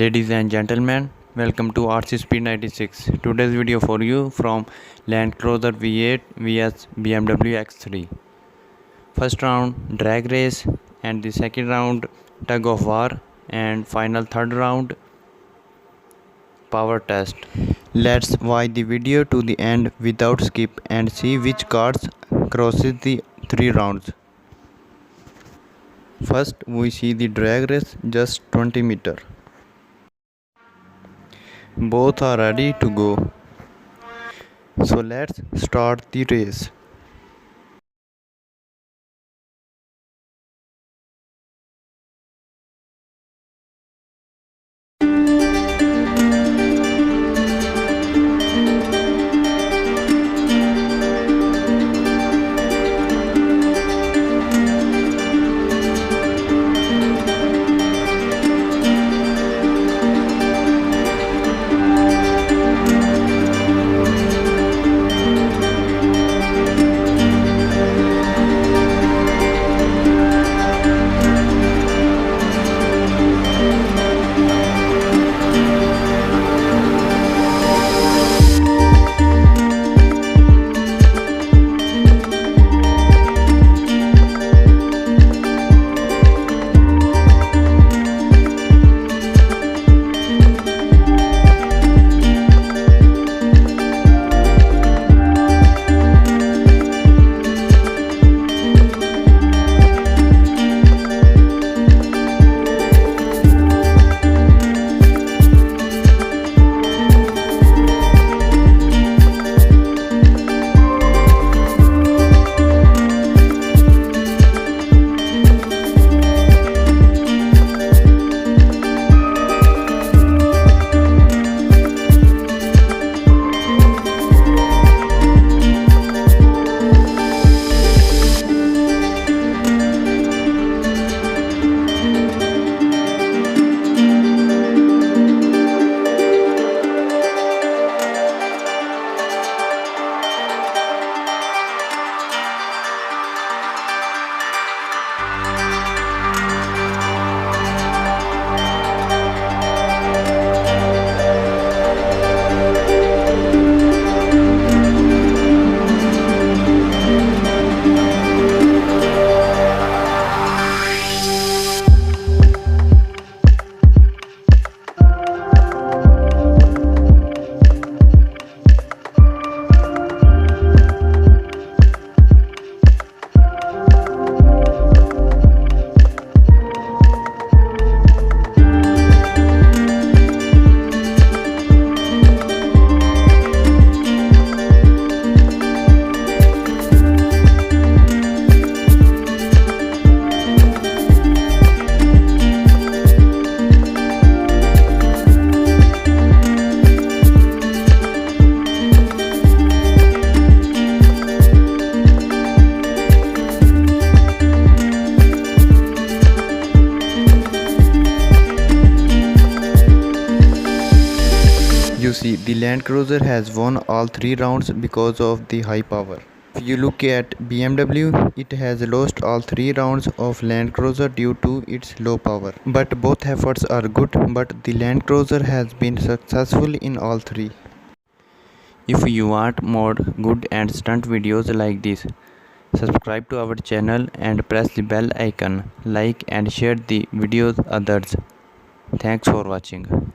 Ladies and gentlemen, welcome to RC Speed96. Today's video for you from Land Cruiser V8 vs BMW X3. First round drag race and the second round tug of war and final third round power test. Let's watch the video to the end without skip and see which cars crosses the 3 rounds. First we see the drag race just 20 meter. Both are ready to go. So let's start the race. You see, the Land Cruiser has won all 3 rounds because of the high power. If you look at BMW, it has lost all 3 rounds of Land Cruiser due to its low power. But both efforts are good, but the Land Cruiser has been successful in all 3. If you want more good and stunt videos like this, subscribe to our channel and press the bell icon, like and share the videos others. Thanks for watching.